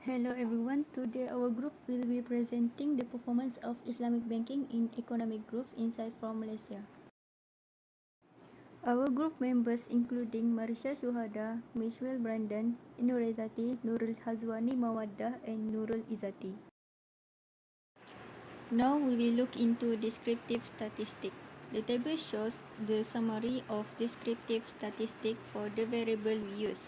Hello everyone, today our group will be presenting the performance of Islamic banking in economic growth insight from Malaysia. Our group members including Marisha, Syuhada, Michwell, Nurezzati, Nurul, Hazwani, Mawaddah and Nurul, Izzatey. Now we will look into descriptive statistics. The table shows the summary of descriptive statistics for the variable we use.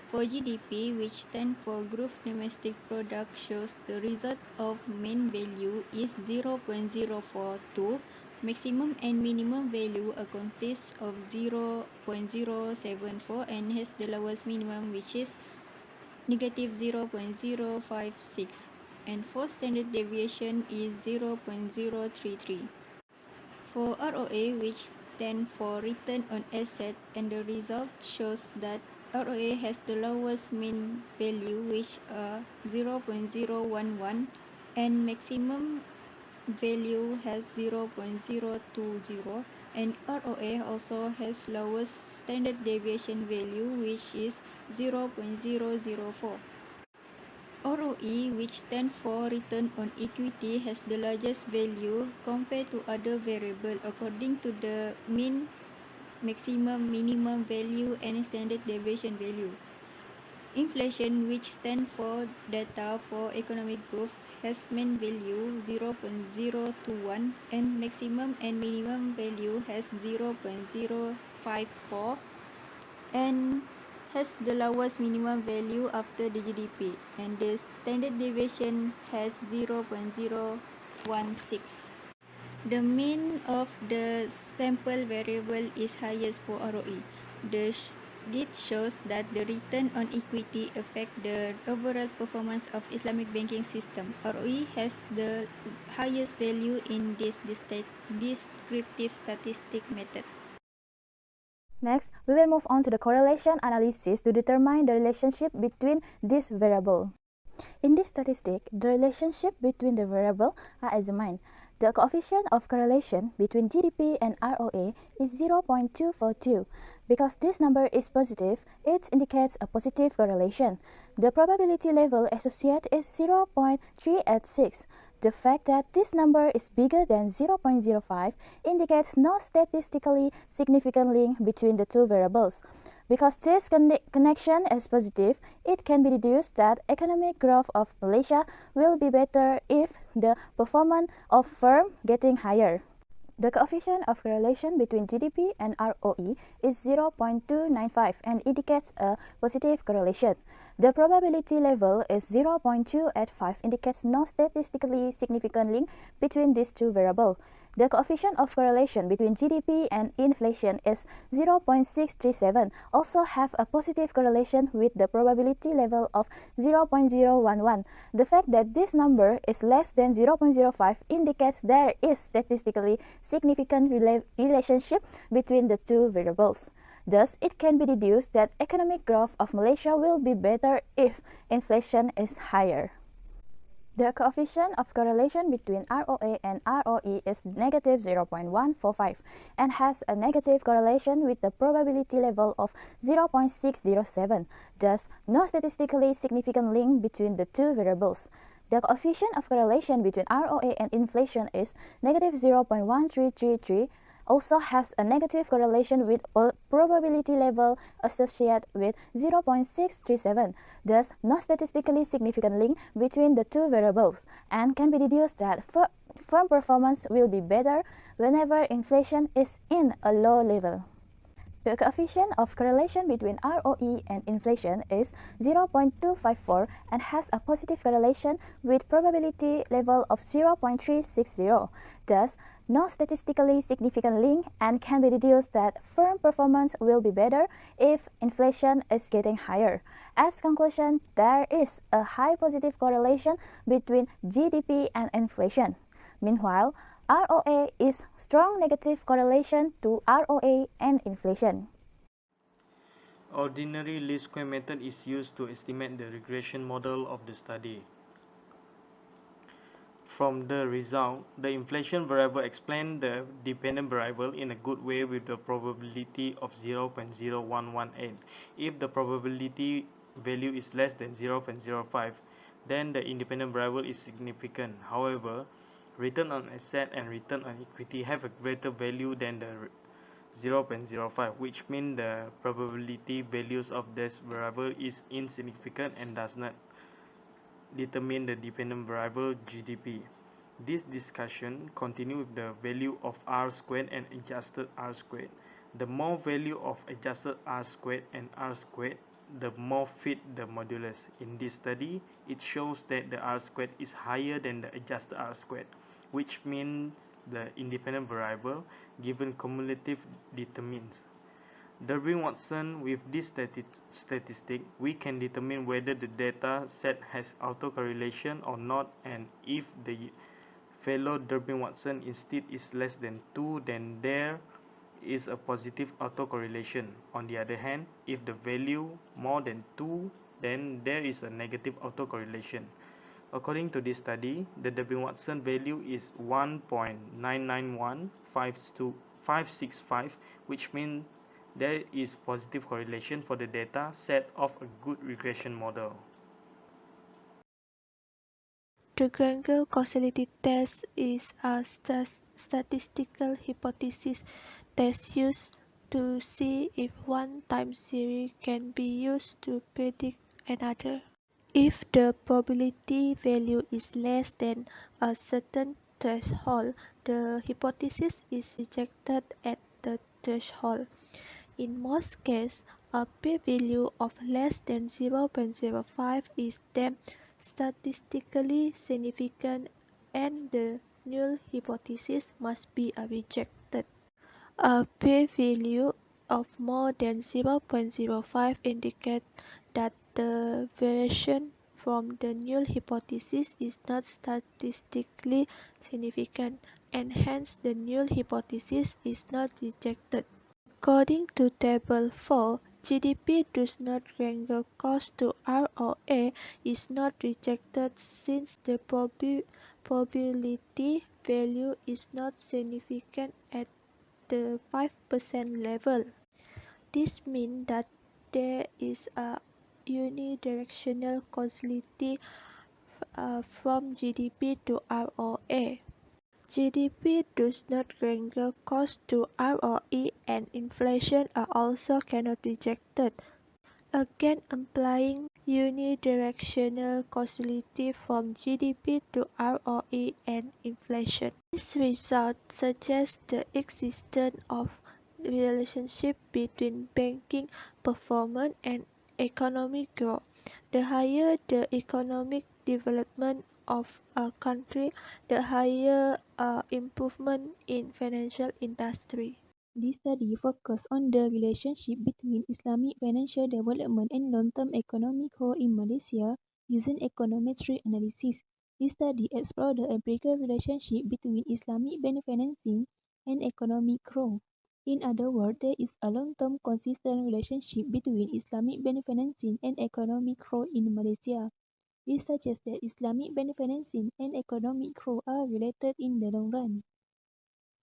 For GDP, which stands for Gross Domestic Product, shows the result of mean value is 0.042. Maximum and minimum value consists of 0.074 and has the lowest minimum, which is negative 0.056, and for standard deviation is 0.033. For ROA, which stands for return on asset, and the result shows that ROA has the lowest mean value, which are 0.011, and maximum value has 0.020, and ROA also has lowest standard deviation value, which is 0.004. ROE, which stands for return on equity, has the largest value compared to other variables according to the mean, maximum, minimum value and standard deviation value. Inflation, which stands for data for economic growth, has mean value 0.021 and maximum and minimum value has 0.054 and has the lowest minimum value after the GDP, and the standard deviation has 0.016. The mean of the sample variable is highest for ROE. This shows that the return on equity affects the overall performance of Islamic banking system. ROE has the highest value in this descriptive statistic method. Next, we will move on to the correlation analysis to determine the relationship between this variable. In this statistic, the relationship between the variable are examined. The coefficient of correlation between GDP and ROA is 0.242. Because this number is positive, it indicates a positive correlation. The probability level associated is 0.386. The fact that this number is bigger than 0.05 indicates no statistically significant link between the two variables. Because this connection is positive, it can be deduced that economic growth of Malaysia will be better if the performance of firm getting higher. The coefficient of correlation between GDP and ROE is 0.295 and indicates a positive correlation. The probability level is 0.285 indicates no statistically significant link between these two variables. The coefficient of correlation between GDP and inflation is 0.637, also have a positive correlation with the probability level of 0.011. The fact that this number is less than 0.05 indicates there is statistically significant relationship between the two variables. Thus, it can be deduced that economic growth of Malaysia will be better if inflation is higher. The coefficient of correlation between ROA and ROE is negative 0.145 and has a negative correlation with the probability level of 0.607, thus no statistically significant link between the two variables. The coefficient of correlation between ROA and inflation is negative 0.1333, also has a negative correlation with probability level associated with 0.637, thus no statistically significant link between the two variables, and can be deduced that firm performance will be better whenever inflation is in a low level. The coefficient of correlation between ROE and inflation is 0.254 and has a positive correlation with probability level of 0.360. Thus, no statistically significant link and can be deduced that firm performance will be better if inflation is getting higher. As conclusion, there is a high positive correlation between GDP and inflation. Meanwhile, ROA is strong negative correlation to ROA and inflation. Ordinary least square method is used to estimate the regression model of the study. From the result, the inflation variable explains the dependent variable in a good way with the probability of 0.0118. If the probability value is less than 0.05, then the independent variable is significant. However, return on asset and return on equity have a greater value than the 0.05, which means the probability values of this variable is insignificant and does not determine the dependent variable GDP. This discussion continues with the value of R squared and adjusted R squared. The more value of adjusted R squared and R squared, the more fit the modulus. In this study, it shows that the R squared is higher than the adjusted R squared, which means the independent variable given cumulative determines. Durbin-Watson, with this statistic, we can determine whether the data set has autocorrelation or not, and if the fellow Durbin-Watson instead is less than 2, then there is a positive autocorrelation. On the other hand, if the value more than 2, then there is a negative autocorrelation. According to this study, the Durbin-Watson value is 1.991565, which means there is positive correlation for the data set of a good regression model. The Granger causality test is a statistical hypothesis test used to see if one time series can be used to predict another. If the probability value is less than a certain threshold, the hypothesis is rejected at the threshold. In most cases, a p-value of less than 0.05 is deemed statistically significant and the null hypothesis must be rejected. A p-value of more than 0.05 indicates that the variation from the null hypothesis is not statistically significant, and hence the null hypothesis is not rejected. According to Table 4, GDP does not Granger cost to R or A is not rejected since the probability value is not significant at the 5% level. This means that there is a unidirectional causality from GDP to R or A. GDP does not Granger cost to R or E, and inflation are also cannot rejected, again implying unidirectional causality from GDP to R or E and inflation. This result suggests the existence of relationship between banking performance and economic growth. The higher the economic development of a country, the higher improvement in financial industry. This study focused on the relationship between Islamic financial development and long-term economic growth in Malaysia using econometric analysis. This study explored the empirical relationship between Islamic bank financing and economic growth. In other words, there is a long-term consistent relationship between Islamic bank financing and economic growth in Malaysia. This suggests that Islamic bank financing and economic growth are related in the long run.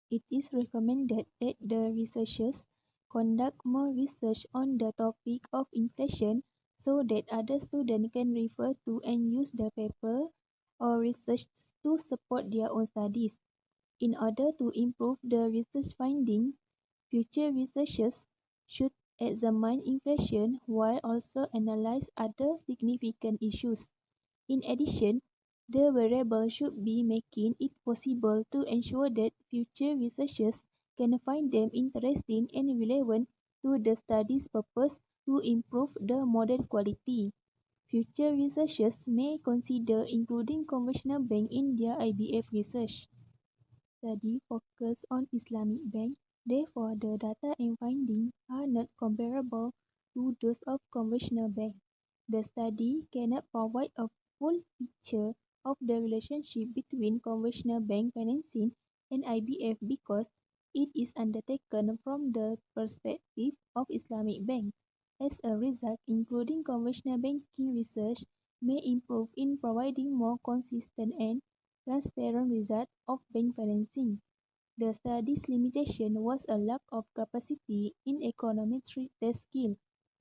It is recommended that the researchers conduct more research on the topic of inflation so that other students can refer to and use the paper or research to support their own studies. In order to improve the research findings, future researchers should examine inflation while also analyze other significant issues. In addition, the variable should be making it possible to ensure that future researchers can find them interesting and relevant to the study's purpose to improve the model quality. Future researchers may consider including conventional bank in their IBF research. Study focus on Islamic bank, therefore the data and findings are not comparable to those of conventional bank. The study cannot provide a full picture of the relationship between conventional bank financing and IBF because it is undertaken from the perspective of Islamic bank. As a result, including conventional banking research may improve in providing more consistent and transparent results of bank financing. The study's limitation was a lack of capacity in econometric test skill.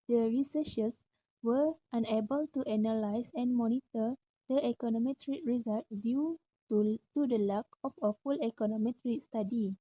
The researchers were unable to analyze and monitor the econometric result due to the lack of a full econometric study.